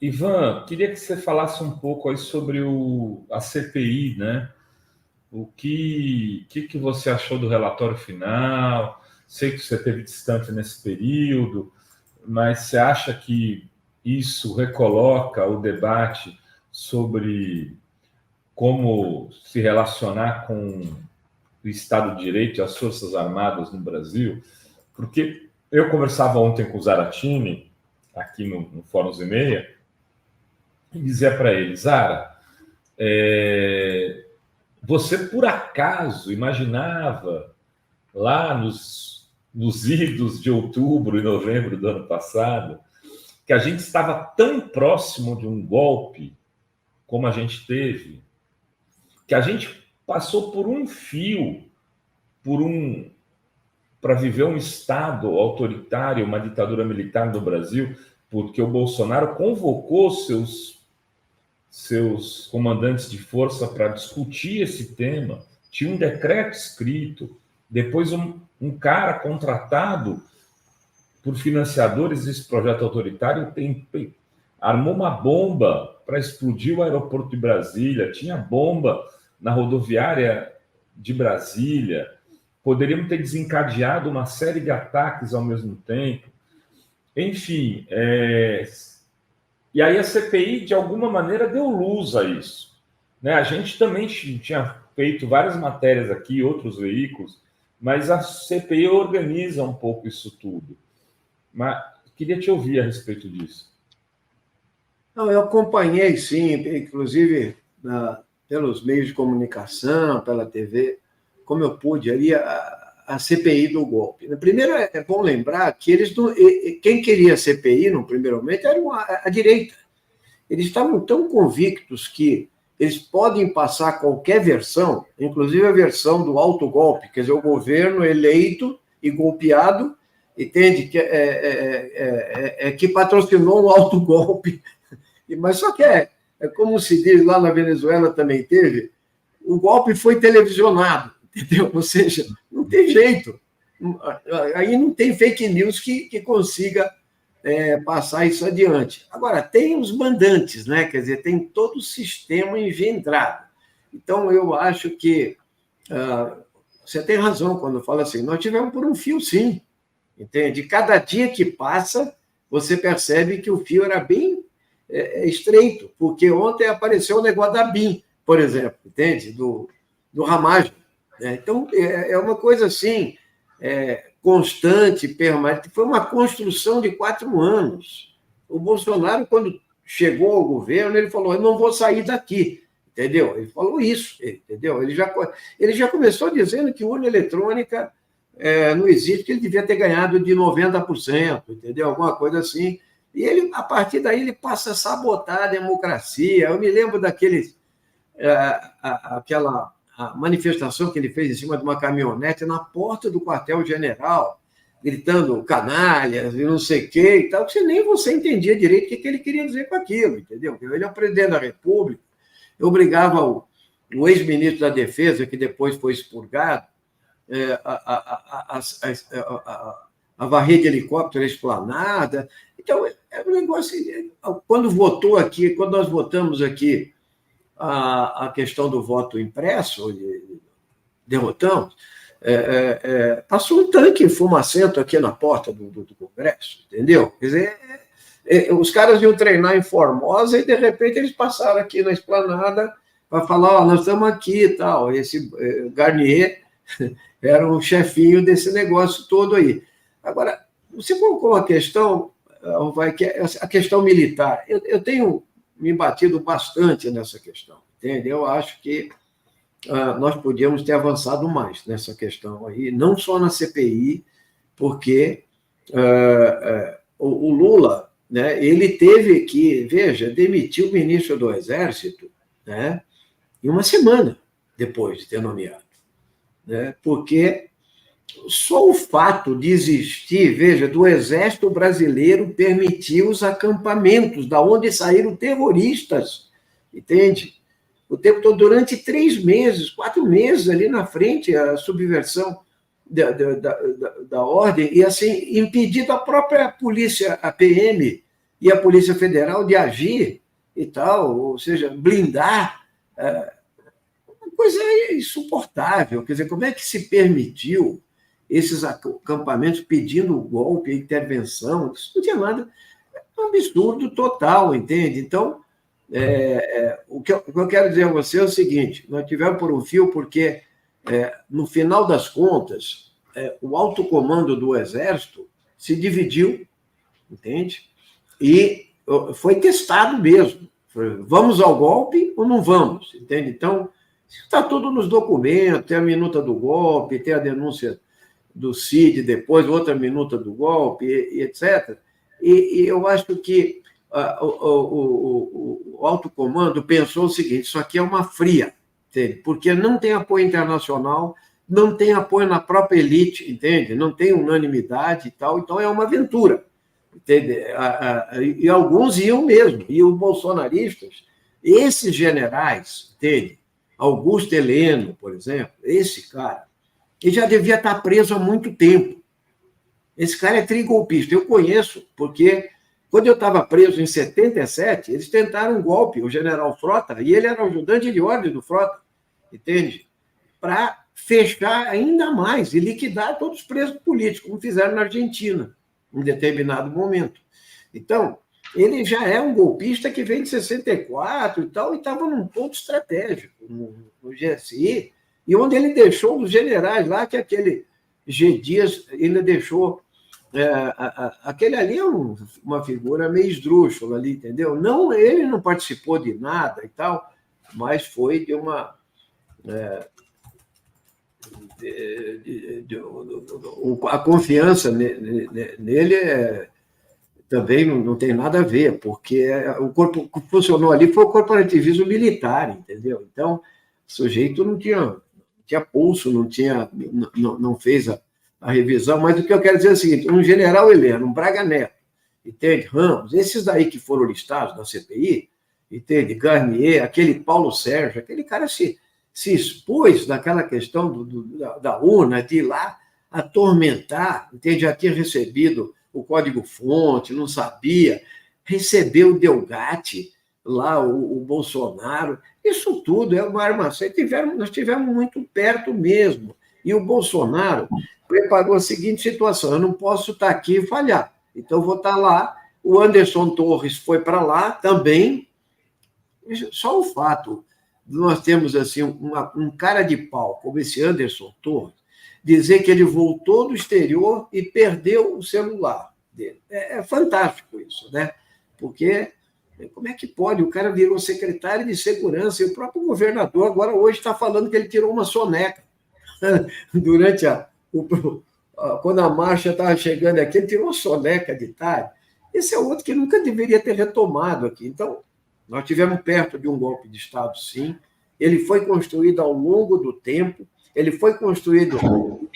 Ivan, queria que você falasse um pouco aí sobre a CPI, né? O que você achou do relatório final? Sei que você esteve distante nesse período, mas você acha que isso recoloca o debate sobre como se relacionar com o Estado de Direito e as Forças Armadas no Brasil? Porque eu conversava ontem com o Zaratini, aqui no Fórum Z6, e dizia para ele, Zara, você por acaso imaginava lá nos idos de outubro e novembro do ano passado que a gente estava tão próximo de um golpe como a gente teve, que a gente passou por um fio, por um para viver um Estado autoritário, uma ditadura militar no Brasil, porque o Bolsonaro convocou seus comandantes de força para discutir esse tema. Tinha um decreto escrito, depois um cara contratado por financiadores desse projeto autoritário armou uma bomba para explodir o aeroporto de Brasília, tinha bomba na rodoviária de Brasília, poderíamos ter desencadeado uma série de ataques ao mesmo tempo. Enfim, e aí a CPI, de alguma maneira, deu luz a isso. Né? A gente também tinha feito várias matérias aqui, outros veículos, mas a CPI organiza um pouco isso tudo. Mas queria te ouvir a respeito disso. Não, eu acompanhei, sim, inclusive pelos meios de comunicação, pela TV, como eu pude, ali a CPI do golpe. Primeiro, é bom lembrar que quem queria a CPI, no primeiro momento, era a direita. Eles estavam tão convictos que eles podem passar qualquer versão, inclusive a versão do autogolpe, quer dizer, o governo eleito e golpeado, entende? Que patrocinou um autogolpe. Mas só que como se diz lá na Venezuela também teve, o golpe foi televisionado, entendeu? Ou seja, não tem jeito. Aí não tem fake news que consiga passar isso adiante. Agora, tem os mandantes, né? Quer dizer, tem todo o sistema engendrado. Então, eu acho que você tem razão quando fala assim, nós tivemos por um fio, sim, entende? Cada dia que passa, você percebe que o fio era bem estreito, porque ontem apareceu o negócio da BIM, por exemplo, entende? Do Ramagem. Né? Então, é uma coisa assim, constante, permanente. Foi uma construção de 4 anos. O Bolsonaro, quando chegou ao governo, ele falou, eu não vou sair daqui, entendeu? Ele falou isso, entendeu? Ele já começou dizendo que urna eletrônica não existe, que ele devia ter ganhado de 90%, entendeu? Alguma coisa assim. E ele, a partir daí, ele passa a sabotar a democracia. Eu me lembro aquela manifestação que ele fez em cima de uma caminhonete na porta do quartel-general, gritando canalhas e não sei o quê e tal, que nem você entendia direito o que ele queria dizer com aquilo, entendeu? Ele é o presidente da República, obrigava o ex-ministro da Defesa, que depois foi expurgado, a varrer de helicóptero a esplanada. Então, é um negócio. Quando nós votamos aqui a questão do voto impresso, derrotamos, passou um tanque fumacento aqui na porta do Congresso, entendeu? Quer dizer, os caras iam treinar em Formosa e, de repente, eles passaram aqui na esplanada para falar, nós estamos aqui e tal. Esse Garnier era o chefinho desse negócio todo aí. Agora, você colocou uma questão, que é a questão militar. Eu tenho me batido bastante nessa questão, entende? Eu acho que nós podíamos ter avançado mais nessa questão aí, não só na CPI, porque o Lula, né, ele teve que, demitir o ministro do Exército, né, em uma semana depois de ter nomeado, né, porque só o fato de existir, do Exército Brasileiro permitiu os acampamentos, da onde saíram terroristas, entende? O tempo todo, durante 3 meses, 4 meses ali na frente, a subversão da ordem, e assim, impedido a própria polícia, a PM, e a Polícia Federal de agir e tal, ou seja, blindar. Uma coisa insuportável. Quer dizer, como é que se permitiu esses acampamentos pedindo golpe, intervenção? Isso não tinha nada. É um absurdo total, entende? Então, o que eu quero dizer a você é o seguinte: nós tivemos por um fio porque, no final das contas, o alto comando do Exército se dividiu, entende? E foi testado mesmo. Vamos ao golpe ou não vamos? Entende? Então, está tudo nos documentos, tem a minuta do golpe, tem a denúncia do CID depois, outra minuta do golpe, e etc. E eu acho que o alto comando pensou o seguinte: isso aqui é uma fria, entende? Porque não tem apoio internacional, não tem apoio na própria elite, entende? Não tem unanimidade e tal, então é uma aventura, entende? E alguns iam mesmo, e os bolsonaristas, esses generais, entende? Augusto Heleno, por exemplo, esse cara, ele já devia estar preso há muito tempo. Esse cara é trigolpista, eu conheço, porque quando eu estava preso em 77, eles tentaram um golpe, o general Frota, e ele era ajudante de ordem do Frota, entende? Para fechar ainda mais e liquidar todos os presos políticos, como fizeram na Argentina, em determinado momento. Então, ele já é um golpista que vem de 64 e tal, e estava num ponto estratégico no GSI, e onde ele deixou os generais lá, que aquele G. Dias ainda deixou. Aquele ali é uma figura meio esdrúxula ali, entendeu? Não, ele não participou de nada e tal, mas foi de uma. A confiança nele também não tem nada a ver, porque o corpo que funcionou ali foi o corporativismo militar, entendeu? Então, o sujeito não tinha pulso, não fez a revisão, mas o que eu quero dizer é o seguinte: um general Heleno, um Braga Neto, entende? Ramos, esses daí que foram listados na CPI, entende? Garnier, aquele Paulo Sérgio, aquele cara se expôs naquela questão da urna, de ir lá atormentar, entende? Já tinha recebido o código-fonte, não sabia, recebeu o Delgatti, lá o Bolsonaro, isso tudo é uma armação. Nós tivemos muito perto mesmo. E o Bolsonaro preparou a seguinte situação: eu não posso estar aqui e falhar, então vou estar lá. O Anderson Torres foi para lá também. Só o fato de nós termos assim, um cara de pau como esse Anderson Torres, dizer que ele voltou do exterior e perdeu o celular dele. É fantástico isso, né? Porque como é que pode? O cara virou secretário de segurança, e o próprio governador agora hoje está falando que ele tirou uma soneca durante quando a marcha estava chegando aqui, ele tirou uma soneca de tarde. Esse é outro que nunca deveria ter retomado aqui. Então, nós tivemos perto de um golpe de Estado, sim. Ele foi construído ao longo do tempo, ele foi construído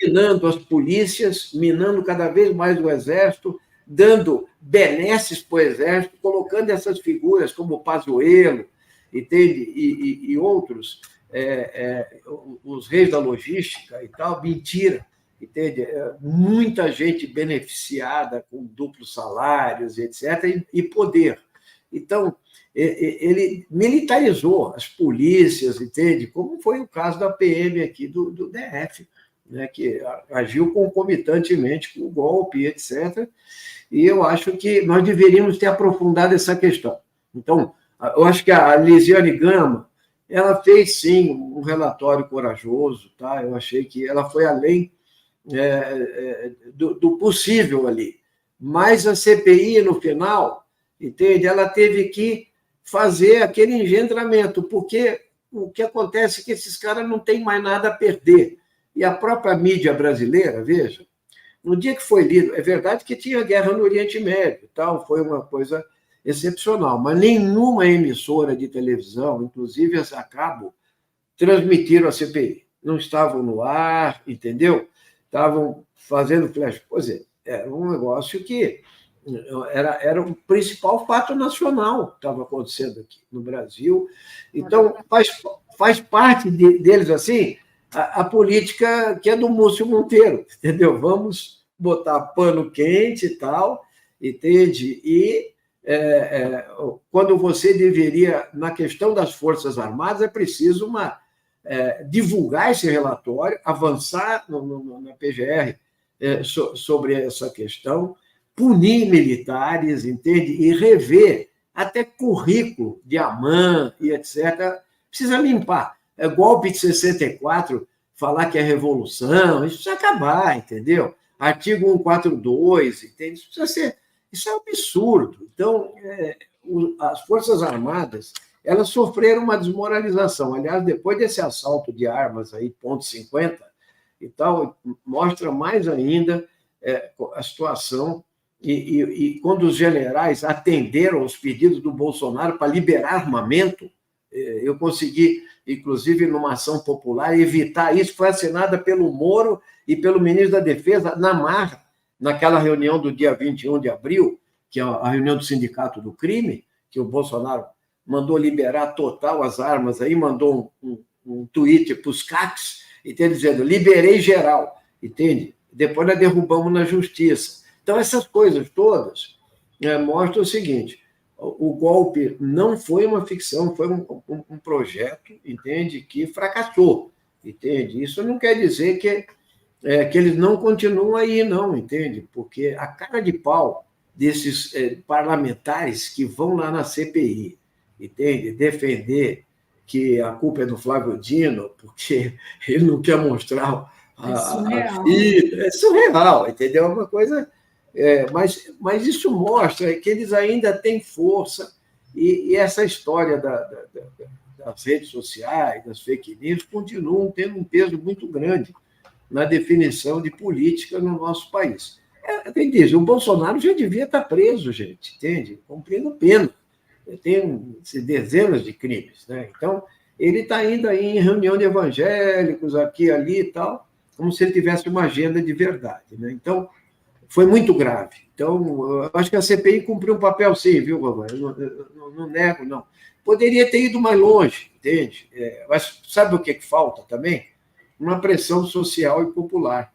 minando as polícias, minando cada vez mais o Exército, dando benesses para o Exército, colocando essas figuras como o Pazuello, entende? E outros, os reis da logística e tal, mentira, entende? Muita gente beneficiada com duplos salários, etc., e poder. Então, ele militarizou as polícias, entende? Como foi o caso da PM aqui do DF, né, que agiu concomitantemente com o golpe, etc. E eu acho que nós deveríamos ter aprofundado essa questão. Então, eu acho que a Lisiane Gama, ela fez, sim, um relatório corajoso, tá? Eu achei que ela foi além do possível ali. Mas a CPI, no final, entende? Ela teve que fazer aquele engendramento, porque o que acontece é que esses caras não têm mais nada a perder. E a própria mídia brasileira, veja, no dia que foi lido, é verdade que tinha guerra no Oriente Médio, tal, foi uma coisa excepcional, mas nenhuma emissora de televisão, inclusive as a cabo, transmitiram a CPI. Não estavam no ar, entendeu? Estavam fazendo flash. Pois é, era um negócio que era o principal fato nacional que estava acontecendo aqui no Brasil. Então, faz parte deles, assim, a política que é do Múcio Monteiro, entendeu? Vamos botar pano quente e tal, entende? E quando você deveria, na questão das Forças Armadas, é preciso divulgar esse relatório, avançar na PGR sobre essa questão, punir militares, entende? E rever até currículo de AMAN e etc. Precisa limpar. Golpe de 64, falar que é revolução, isso precisa acabar, entendeu? Artigo 142, entende? Isso é um absurdo. Então, as Forças Armadas, elas sofreram uma desmoralização. Aliás, depois desse assalto de armas aí, ponto 50 e tal, mostra mais ainda a situação. E quando os generais atenderam aos pedidos do Bolsonaro para liberar armamento, eu consegui, inclusive, numa ação popular, evitar isso. Foi assinada pelo Moro e pelo ministro da Defesa na marra, naquela reunião do dia 21 de abril, que é a reunião do Sindicato do Crime, que o Bolsonaro mandou liberar total as armas, aí mandou um tweet para os CACs, entende? Dizendo, liberei geral, entende? Depois nós derrubamos na justiça. Então, essas coisas todas mostram o seguinte, o golpe não foi uma ficção, foi um projeto, entende? Que fracassou, entende? Isso não quer dizer que eles não continuam aí, não, entende? Porque a cara de pau desses parlamentares que vão lá na CPI, entende? Defender que a culpa é do Flávio Dino, porque ele não quer mostrar a vida. É surreal, entendeu? É uma coisa... mas isso mostra que eles ainda têm força, e essa história das redes sociais, das fake news, continuam tendo um peso muito grande na definição de política no nosso país. Quem diz, o Bolsonaro já devia estar preso, gente, entende? Cumprindo pena. Tem dezenas de crimes, né? Então, ele está indo aí em reunião de evangélicos, aqui e ali e tal, como se ele tivesse uma agenda de verdade, né? Então, foi muito grave. Então, eu acho que a CPI cumpriu um papel, sim, viu, Romário? Eu não nego, não. Poderia ter ido mais longe, entende? Mas sabe o que falta também? Uma pressão social e popular.